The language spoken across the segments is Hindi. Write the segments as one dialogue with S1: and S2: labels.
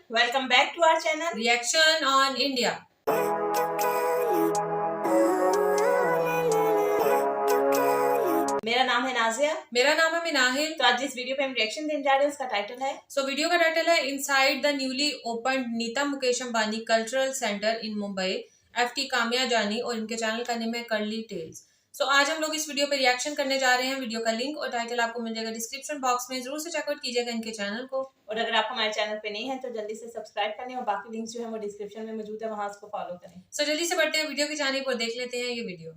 S1: Welcome back to our channel.
S2: Reaction on India.
S1: मेरा नाम है नाजिया।
S2: मेरा नाम है मिनाहिल।
S1: तो आज जिस वीडियो पे हम रिएक्शन देने जा रहे हैं उसका टाइटल है
S2: वीडियो का टाइटल है inside the newly open Nita Mukesh Ambani cultural centre in Mumbai. FT Kamya Jani और इनके चैनल का नेम है कर्ली टेल्स। आज हम लोग इस वीडियो पे रिएक्शन करने जा रहे हैं। वीडियो का लिंक और टाइटल आपको मिल जाएगा डिस्क्रिप्शन बॉक्स में, जरूर से चेकआउट कीजिएगा इनके चैनल को।
S1: और अगर आप हमारे चैनल पे नहीं है तो जल्दी से सब्सक्राइब करें और बाकी लिंक्स जो है वो डिस्क्रिप्शन में मौजूद है, वहां उसको फॉलो करें।
S2: जल्दी से बढ़ते हैं वीडियो की जानिब और देख लेते हैं ये वीडियो।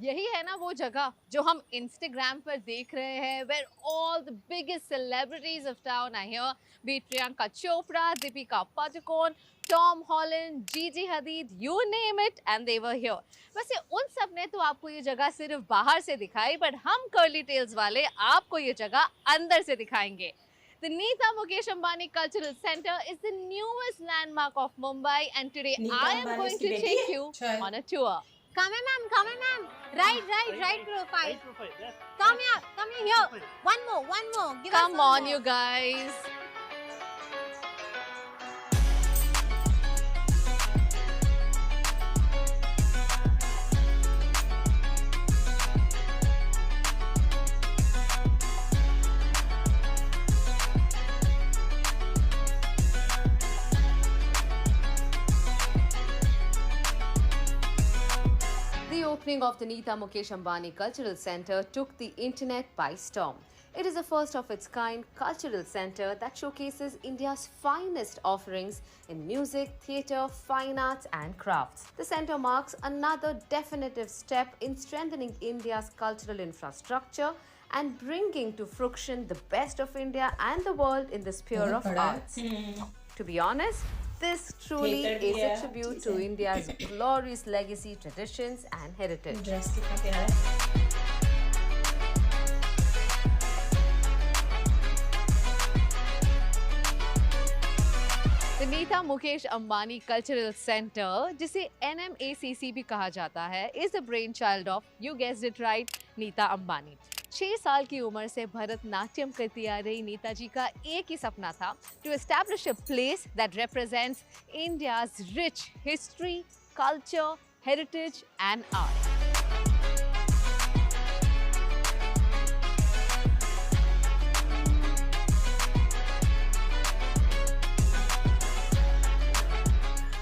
S3: यही है ना वो जगह जो हम इंस्टाग्राम पर देख रहे हैं, where all the biggest celebrities of town are here, be Priyanka Chopra, Deepika Padukone, Tom Holland, Gigi Hadid, you name it and they were here. वैसे उन सब ने तो आपको ये जगह सिर्फ बाहर से दिखाई, बट हम कर्ली टेल्स वाले आपको ये जगह अंदर से दिखाएंगे। The Neeta Mukesh Ambani Cultural Center is the newest landmark of Mumbai, and today I am going to take you on a tour. Come here, ma'am. Come here, ma'am. Right profile. Come here. One more. Come on, you guys. The opening of the Neeta Mukesh Ambani Cultural Center took the internet by storm. It is the first of its kind cultural center that showcases India's finest offerings in music, theatre, fine arts and crafts. The center marks another definitive step in strengthening India's cultural infrastructure and bringing to fruition the best of India and the world in the sphere of arts. To be honest, this truly is a tribute to India's glorious legacy, traditions and heritage.
S1: Dress कितना प्यारा है।
S3: The Neeta Mukesh Ambani Cultural Center, जिसे NMACC भी कहा जाता है, is the brainchild of, you guessed it right, Neeta Ambani. 6 साल की उम्र से भरतनाट्यम करती आ रही नीता जी का एक ही सपना था, to establish a place that represents India's rich history, culture, heritage and art.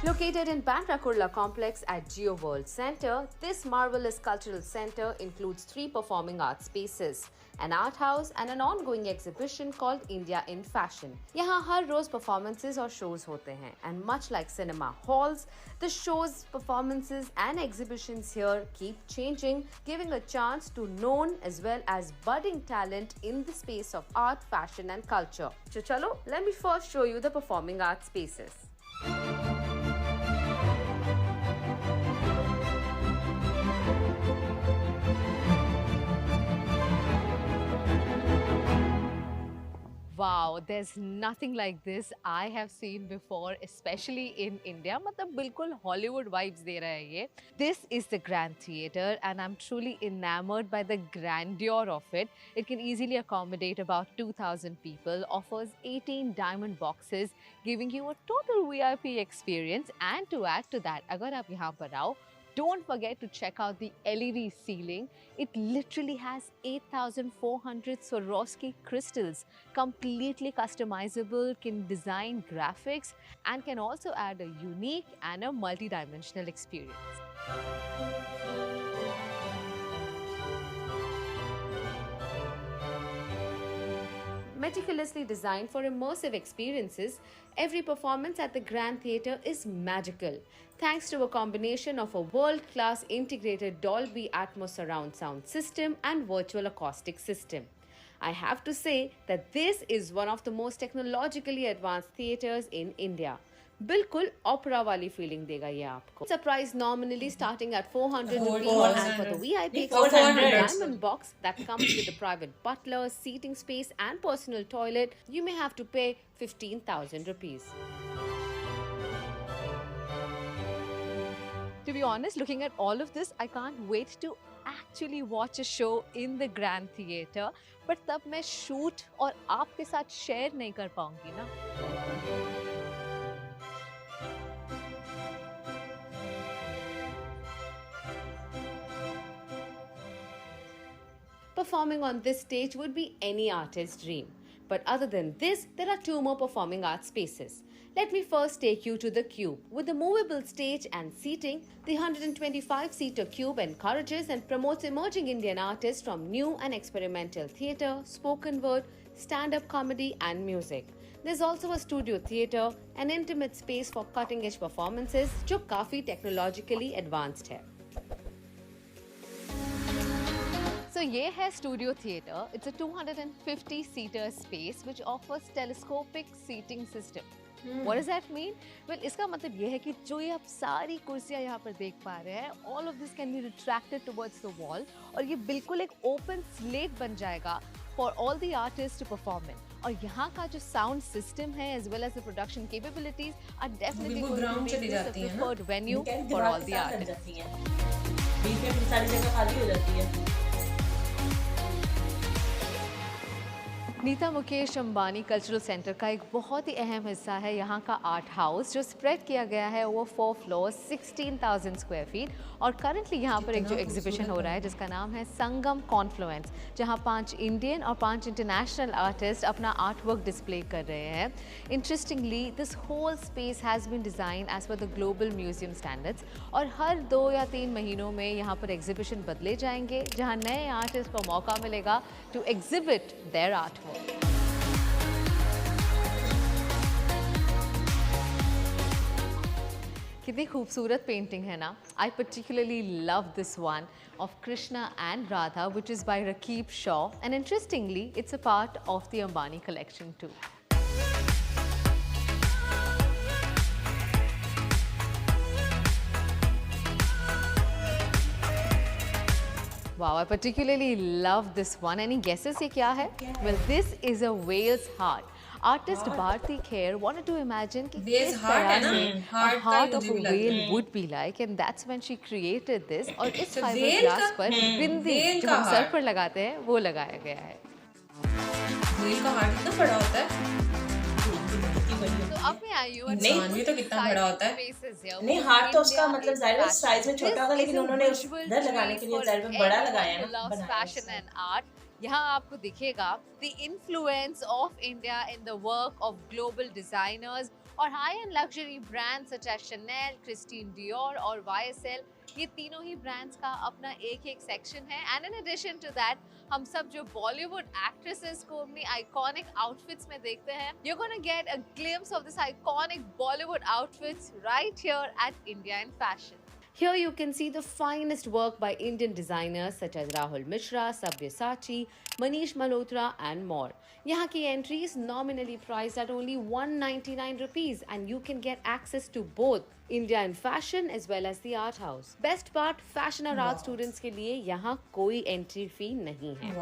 S3: Located in Bandra Kurla complex at Geo World Center, this marvelous cultural center includes 3 performing arts spaces, an art house and an ongoing exhibition called India in Fashion. यहाँ हर रोज performances और shows होते हैं, and much like cinema halls, the shows, performances and exhibitions here keep changing, giving a chance to known as well as budding talent in the space of art, fashion and culture. So chalo, let me first show you the performing arts spaces. Wow, there's nothing like this I have seen before, especially in India. मतलब बिल्कुल Hollywood vibes दे रहा है ये. This is the Grand Theatre and I'm truly enamored by the grandeur of it. It can easily accommodate about 2,000 people, offers 18 diamond boxes, giving you a total VIP experience. And to add to that, अगर आप यहाँ पर आओ, don't forget to check out the LED ceiling. It literally has 8,400 Swarovski crystals, completely customizable, can design graphics and can also add a unique and a multi-dimensional experience. Meticulously designed for immersive experiences, every performance at the Grand Theatre is magical, thanks to a combination of a world-class integrated Dolby Atmos surround sound system and virtual acoustic system. I have to say that this is one of the most technologically advanced theatres in India. बिल्कुल opera वाली feeling देगा ये आपको. It's a price nominally starting at 400 rupees, and for the VIP exclusive diamond box that comes with a private butler, seating space and personal toilet, you may have to pay 15,000 rupees. To be honest, looking at all of this, I can't wait to actually watch a show in the Grand Theatre. But तब मैं shoot और आपके साथ share नहीं कर पाऊंगी ना. Performing on this stage would be any artist's dream. But other than this, there are two more performing arts spaces. Let me first take you to the Cube. With a movable stage and seating, the 125-seater Cube encourages and promotes emerging Indian artists from new and experimental theatre, spoken word, stand-up comedy and music. There's also a studio theatre, an intimate space for cutting-edge performances, जो काफी technologically advanced है. So ये है Studio Theatre. It's a 250-seater space which offers telescopic seating system. What does that mean? Well, इसका मतलब ये है कि जो ये आप सारी कुर्सियाँ यहाँ पर देख पा रहे हैं, all of this can be retracted towards the wall और ये बिल्कुल एक open slate बन जाएगा for all the artists to perform in. और यहाँ का जो sound system है as well as the production capabilities are definitely going to make this a preferred venue for all the artists.
S1: बीच में सारी जगह खाली हो जाती है.
S3: नीता मुकेश अंबानी कल्चरल सेंटर का एक बहुत ही अहम हिस्सा है यहाँ का आर्ट हाउस जो स्प्रेड किया गया है ओवर 4 फ्लोर्स 16,000 स्क्वायर फीट और करंटली यहाँ पर एक जो एग्जीबिशन हो रहा है जिसका नाम है संगम कॉन्फ्लुएंस जहाँ 5 इंडियन और 5 इंटरनेशनल आर्टिस्ट अपना आर्ट वर्क डिस्प्ले कर रहे हैं. Interestingly this whole space has been design as per the global museum standards और हर 2 या 3 महीनों में यहाँ पर एग्जीबिशन बदले जाएंगे जहाँ नए आर्टिस्ट को मौका मिलेगा to exhibit their art work. कितनी खूबसूरत पेंटिंग है ना. I particularly love this one of Krishna and Radha which is by Rakib Shaw and interestingly it's a part of the Ambani collection too. Wow, I particularly love this one. Any guesses ये क्या है? Well, this is a whale's heart. Artist Bharti Kher wanted to imagine कि किस तरह से a heart of a whale would be like and that's when she created this और इस fiberglass पर बिंदी जो हम सर पर लगाते हैं वो लगाया गया है.
S2: व्हेल का हार्ट इतना बड़ा होता है.
S3: तो अब मैं आई हूँ
S2: इंसान भी तो कितना बड़ा होता है.
S1: नहीं हार्ट तो उसका मतलब जाहिर साइज में छोटा होगा लेकिन उन्होंने उधर लगाने के लिए जाहिर में बड़ा लगाया है ना.
S3: फैशन एंड आर्ट यहाँ आपको दिखेगा the influence of India in the work of global designers और high-end luxury brands such as Chanel, Christian Dior और YSL ये तीनों ही brands का अपना एक सेक्शन है. And in addition to that, हम सब जो Bollywood actresses को अपनी iconic outfits में देखते हैं, you're gonna get a glimpse of this iconic Bollywood outfits right here at India in Fashion. Here you can see the finest work by Indian designers such as Rahul Mishra, Sabyasachi, Manish Malhotra and more. यहाँ की entry is nominally priced at only 199 rupees and you can get access to both India in Fashion as well as the art house. Best part, fashion और art students के लिए यहाँ कोई entry fee नहीं है.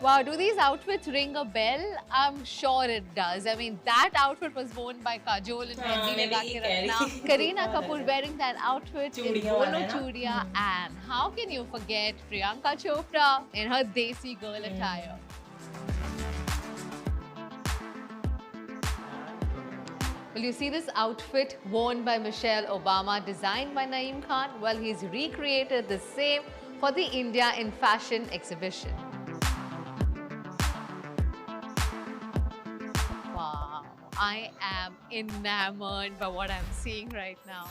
S3: Wow, do these outfits ring a bell? I'm sure it does. I mean, that outfit was worn by Kajol and Mehendi लगा के रखना. Kareena Kapoor wearing that outfit in Bolo Chudiya and how can you forget Priyanka Chopra in her Desi girl attire? Well, you see this outfit worn by Michelle Obama, designed by Naeem Khan? Well, he's recreated the same for the India in Fashion exhibition. Wow, I am enamored by what I'm seeing right now.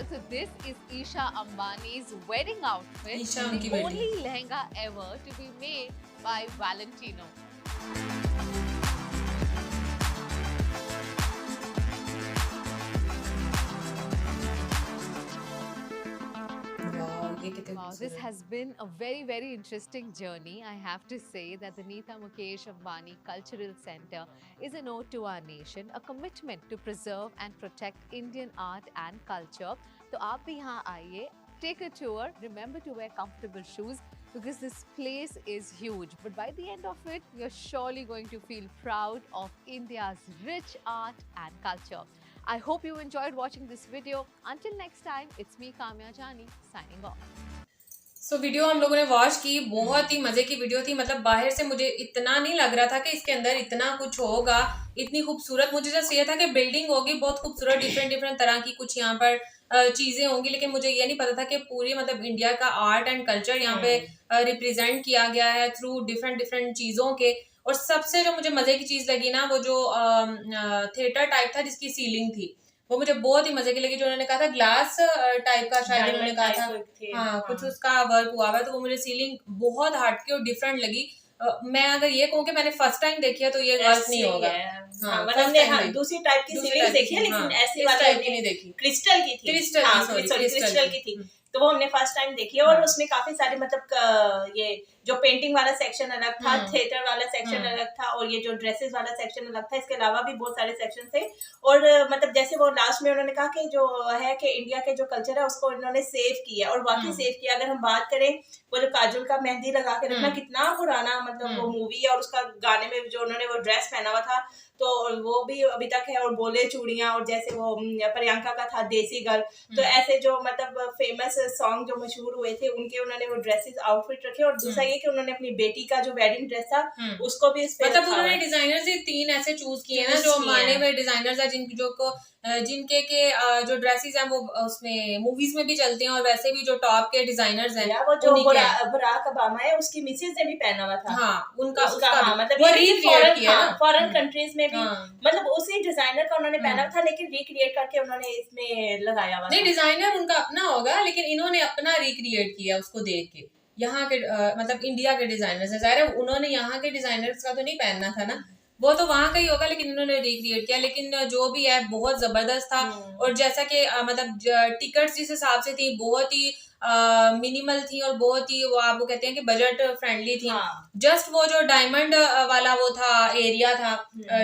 S3: So this is Isha Ambani's wedding outfit, the only lehenga ever to be made by Valentino. Wow, this has been a very, very interesting journey. I have to say that the Nita Mukesh Ambani Cultural Center is an ode to our nation, a commitment to preserve and protect Indian art and culture. So, aap bhi yahan aaiye, take a tour. Remember to wear comfortable shoes because this place is huge. But by the end of it, you're surely going to feel proud of India's rich art and culture. I hope you enjoyed watching this video. Until next time, it's me Kamya Jani signing off.
S2: Video हम लोगों ने वॉच की, बहुत ही मजे की वीडियो थी। मतलब बाहर से मुझे इतना नहीं लग रहा था कि इसके अंदर इतना कुछ होगा, इतनी खूबसूरत। मुझे जस्ट ये था कि बिल्डिंग होगी बहुत खूबसूरत, डिफरेंट डिफरेंट तरह की कुछ यहाँ पर चीजें होंगी, लेकिन मुझे ये नहीं पता था कि पूरी मतलब इंडिया का आर्ट एंड कल्चर यहाँ पे रिप्रेजेंट किया गया है थ्रू डिफरेंट डिफरेंट चीजों के। और सबसे जो मुझे मजे की चीज लगी ना, वो जो थिएटर टाइप था जिसकी सीलिंग थी, वो मुझे बहुत ही मजे की लगी। जो उन्होंने कहा था ग्लास टाइप का, शायद उन्होंने कहा था, हाँ कुछ उसका वर्क हुआ है, तो वो मुझे सीलिंग बहुत हटके और डिफरेंट लगी। मैं अगर ये कहूँ कि मैंने फर्स्ट टाइम देखी है तो ये वर्क नहीं होगा।
S1: हाँ, हमने दूसरी टाइप की सीलिंग देखी है, लेकिन ऐसी वाली नहीं देखी। क्रिस्टल की थी, क्रिस्टल की थी, तो वो हमने फर्स्ट टाइम देखी है। और उसमें काफी सारे मतलब ये जो पेंटिंग वाला सेक्शन अलग था, थिएटर वाला सेक्शन अलग था, और ये जो ड्रेसेस वाला सेक्शन अलग था। इसके अलावा भी बहुत सारे सेक्शन थे। और मतलब जैसे वो लास्ट में उन्होंने कहा कि जो है कि इंडिया के जो कल्चर है उसको इन्होंने सेव किया, और वाकई सेव किया। अगर हम बात करें वो जो काजल का मेहंदी लगा के रखना, कितना पुराना मतलब वो मूवी है, और उसका गाने में जो उन्होंने वो ड्रेस पहना हुआ था, तो वो भी अभी तक है। और बोले चूड़ियां, और जैसे वो प्रियंका का था देसी गर्ल, तो ऐसे जो मतलब फेमस सॉन्ग जो मशहूर हुए थे उनके उन्होंने वो ड्रेसेस आउटफिट रखे। और दूसरा ये कि उन्होंने अपनी बेटी का जो वेडिंग ड्रेस था उसको भी इस पे
S2: मतलब उन्होंने डिजाइनर्स ही 3 ऐसे चूज किए ना जो माने हुए डिजाइनर्स है, जिनके जो ड्रेसेस हैं वो उसमें मूवीज में भी चलते हैं, और वैसे भी जो टॉप के डिजाइनर्स हैं,
S1: वो जो बराक ओबामा है उसकी मिसेज ने भी पहना हुआ था।
S2: हाँ, उनका
S1: हाँ, मतलब
S2: वो रिक्रिएट किया ना
S1: फॉरेन कंट्रीज में भी, मतलब उसी डिजाइनर का उन्होंने पहना था, लेकिन रिक्रिएट करके उन्होंने इसमें लगाया हुआ।
S2: नहीं, डिजाइनर उनका अपना होगा, लेकिन इन्होंने अपना रिक्रिएट किया उसको देख के। यहाँ के मतलब इंडिया के डिजाइनर्स है, जाहिर है उन्होंने यहाँ के डिजाइनर्स का तो नहीं पहनना था ना, वो तो वहां का ही होगा, लेकिन इन्होंने रिक्रिएट किया। लेकिन जो भी है बहुत जबरदस्त था। और जैसा कि मतलब टिकट्स जिस हिसाब से थी बहुत ही मिनिमल थी, और बहुत ही वो आप वो कहते हैं कि बजट फ्रेंडली थी। जस्ट वो जो डायमंड वाला वो था एरिया था,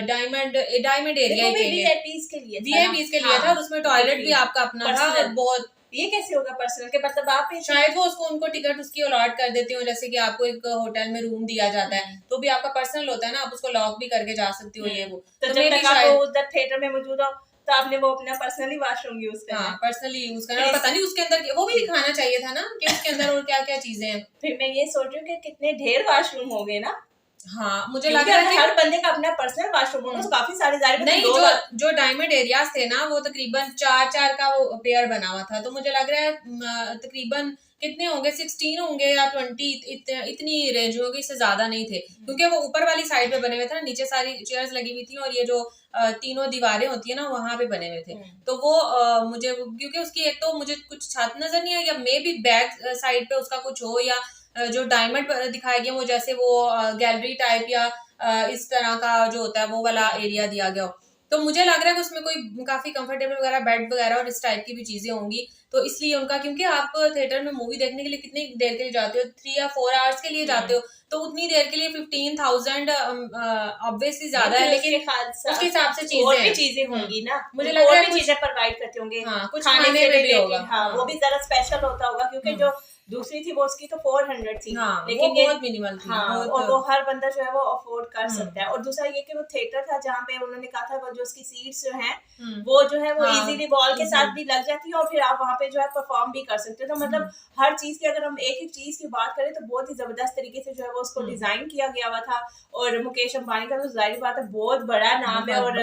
S2: डायमंड एरिया
S1: वीआईपीज
S2: के लिए था, और उसमें टॉयलेट भी आपका अपना था। और बहुत
S1: ये कैसे होगा पर्सनल के, मतलब आप
S2: शायद वो उनको टिकट उसकी अलॉट कर देती हो, जैसे कि आपको एक होटल में रूम दिया जाता है तो भी आपका पर्सनल होता है ना, आप उसको लॉक भी करके जा सकती हो। ये वो
S1: तो जब तक आप उधर थिएटर में मौजूद हो तो आपने वो अपना पर्सनली वॉशरूम यूज करना।
S2: हाँ, पर्सनली यूज करना। पता नहीं उसके अंदर वो भी दिखाना चाहिए था ना कि उसके अंदर और क्या क्या चीजें हैं।
S1: फिर मैं ये सोच रही हूँ कि कितने ढेर वॉशरूम हो गए ना।
S2: हाँ, मुझे लग रहा है
S1: हर बंदे का अपना पर्सनल वॉशरूम होगा, तो काफी सारे
S2: नहीं, जो डायमंड एरियाज थे ना वो तकरीबन 4 का वो पेयर बना हुआ था, तो मुझे लग रहा है तकरीबन कितने होंगे, 16 होंगे या 20, इतनी रेंज होगी, इससे ज्यादा नहीं थे। क्योंकि वो ऊपर वाली साइड पे बने हुए थे ना, नीचे सारी चेयर्स लगी हुई थी, और ये जो 3 दीवारें होती है ना वहां पे बने हुए थे। तो वो मुझे क्योंकि उसकी एक तो मुझे कुछ छत नजर नहीं आई, या मे बी बैक साइड पे उसका कुछ हो, या जो डायमंड दिखाए गए वो जैसे वो गैलरी टाइप या इस तरह का जो होता है वो वाला एरिया दिया गया हो। तो मुझे लग रहा है कि उसमें कोई काफी कंफर्टेबल वगैरह बेड वगैरह और इस टाइप की भी चीजें होंगी, तो इसलिए उनका। क्योंकि आप थिएटर में मूवी देखने के लिए कितनी देर के लिए जाते हो, 3 या 4 आवर्स के लिए जाते हो, तो उतनी देर के लिए 15,000 ऑब्वियसली ज्यादा है, लेकिन उसके हिसाब से
S1: चीजें होंगी ना।
S2: मुझे लग रहा है
S1: चीजें प्रोवाइड करते होंगे,
S2: कुछ खाने में भी होगा।
S1: हाँ, वो भी जरा स्पेशल होता होगा, क्योंकि जो दूसरी थी वो उसकी तो 400 थी।
S2: हाँ,
S1: लेकिन
S2: वो बहुत मिनिमल थी।
S1: हाँ, और वो हर बंदा जो है वो अफोर्ड कर सकता है। और दूसरा ये कि वो थिएटर था जहाँ पे उन्होंने कहा था वो जो उसकी सीट्स जो हैं वो जो है वो इजीली वॉल के साथ भी लग जाती है, और फिर आप वहाँ पे जो है परफॉर्म भी कर सकते हो। तो मतलब हर चीज की अगर हम एक एक चीज की बात करें तो बहुत ही जबरदस्त तरीके से जो है वो उसको डिजाइन किया गया हुआ था। और मुकेश अंबानी का तो जाहिर बात है बहुत बड़ा नाम है, और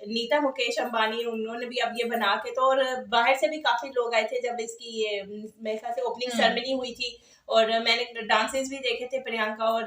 S1: नीता मुकेश अंबानी उन्होंने भी अब ये बना के तो, और बाहर से भी काफी लोग आए थे जब इसकी ये मेरे ख्याल से ओपनिंग सेरेमनी हुई थी। और मैंने डांसेस भी देखे थे, प्रियंका और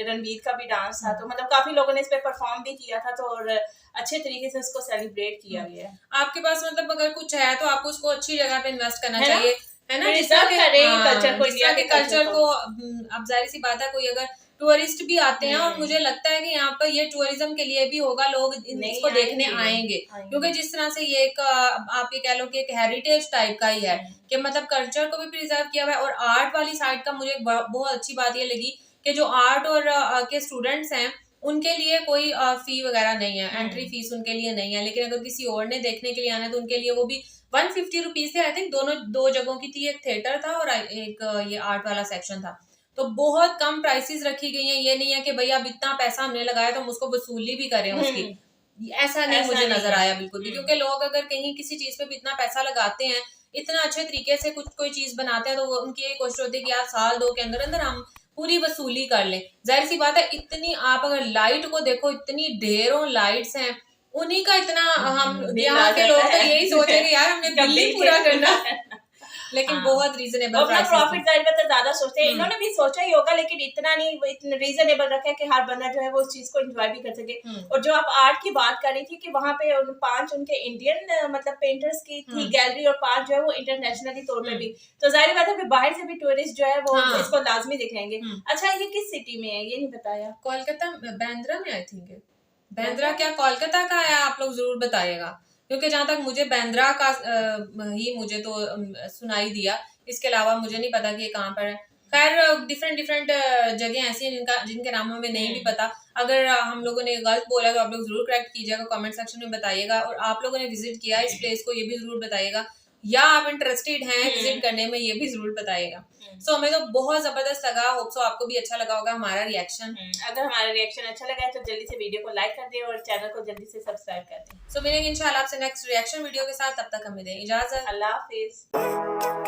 S1: रणवीर का भी डांस था, तो मतलब काफी लोगों ने इस पे परफॉर्म भी किया था। तो और अच्छे तरीके से उसको सेलिब्रेट किया गया है।
S2: आपके पास मतलब अगर कुछ है तो आपको उसको अच्छी जगह पे इन्वेस्ट करना चाहिए, है ना,
S1: जिस तरह के
S2: कल्चर को। अब जाहिर सी बात है कोई अगर टूरिस्ट भी आते हैं, और मुझे लगता है कि यहाँ पर ये टूरिज्म के लिए भी होगा, लोग इसको देखने आएंगे, क्योंकि जिस तरह से ये एक आप ये कह लो कि एक हेरिटेज टाइप का ही है, कि मतलब कल्चर को भी प्रिजर्व किया हुआ है। और आर्ट वाली साइड का मुझे बहुत अच्छी बात ये लगी कि जो आर्ट और के स्टूडेंट्स हैं उनके लिए कोई फी वगैरह नहीं है, एंट्री फीस उनके लिए नहीं है। लेकिन अगर किसी और ने देखने के लिए आना है तो उनके लिए वो भी 150 रुपीज थे। आई थिंक दो जगहों की थी, एक थिएटर था और एक ये आर्ट वाला सेक्शन था। तो बहुत कम प्राइसेस रखी गई हैं। ये नहीं है कि भाई अब इतना पैसा हमने लगाया तो हम उसको वसूली भी करें उसकी, ऐसा नहीं मुझे नजर आया बिल्कुल भी। क्योंकि लोग अगर कहीं किसी चीज पे भी इतना पैसा लगाते हैं इतना अच्छे तरीके से कुछ कोई चीज बनाते हैं तो वो उनकी ये कोशिश होती है कि यार साल 2 के अंदर अंदर हम पूरी वसूली कर लें। जाहिर सी बात है, इतनी आप अगर लाइट को देखो, इतनी ढेरों लाइट्स हैं, उन्हीं का इतना हम यहाँ के लोग तो यही सोचे कि यार हमने बिल ही पूरा करना लेकिन बहुत रीजनेबल
S1: प्रॉफिट ज्यादा सोचते हैं। इन्होंने भी सोचा ही होगा लेकिन इतना नहीं, इतना रीजनेबल रखा है कि हर बंदा जो है वो उस चीज को एंजॉय भी कर सके। और जो आप आर्ट की बात कर रही थी कि वहाँ पे 5 उनके इंडियन मतलब पेंटर्स की थी गैलरी और 5 जो है वो इंटरनेशनली तौर पे भी, तो जाहिर बात है बाहर से भी टूरिस्ट जो है वो इसको लाजमी दिखाएंगे। अच्छा, ये किस सिटी में है ये नहीं बताया?
S2: कोलकाता, बांद्रा में आई थिंक। बांद्रा क्या कोलकाता का है? आप लोग जरूर बताइएगा, क्योंकि जहां तक मुझे बांद्रा का ही मुझे तो सुनाई दिया, इसके अलावा मुझे नहीं पता कि ये कहाँ पर है। खैर डिफरेंट जगह ऐसी हैं जिनके नाम हमें नहीं भी पता। अगर हम लोगों ने गलत बोला तो आप लोग जरूर करेक्ट कीजिएगा, कमेंट सेक्शन में बताइएगा। और आप लोगों ने विजिट किया इस प्लेस को, ये भी जरूर बताइएगा, या आप इंटरेस्टेड हैं विजिट करने में, ये भी जरूर बताइएगा। सो हमें तो बहुत जबरदस्त लगा, होप सो आपको भी अच्छा लगा होगा हमारा रिएक्शन।
S1: अगर हमारा रिएक्शन अच्छा लगा है तो जल्दी से वीडियो को लाइक कर दें और चैनल को जल्दी से सब्सक्राइब कर दें।
S2: सो मिलेंगे इंशाल्लाह आपसे नेक्स्ट रिएक्शन वीडियो के साथ, तब तक हमें दें इजाजत।
S1: अल्लाह हाफिज।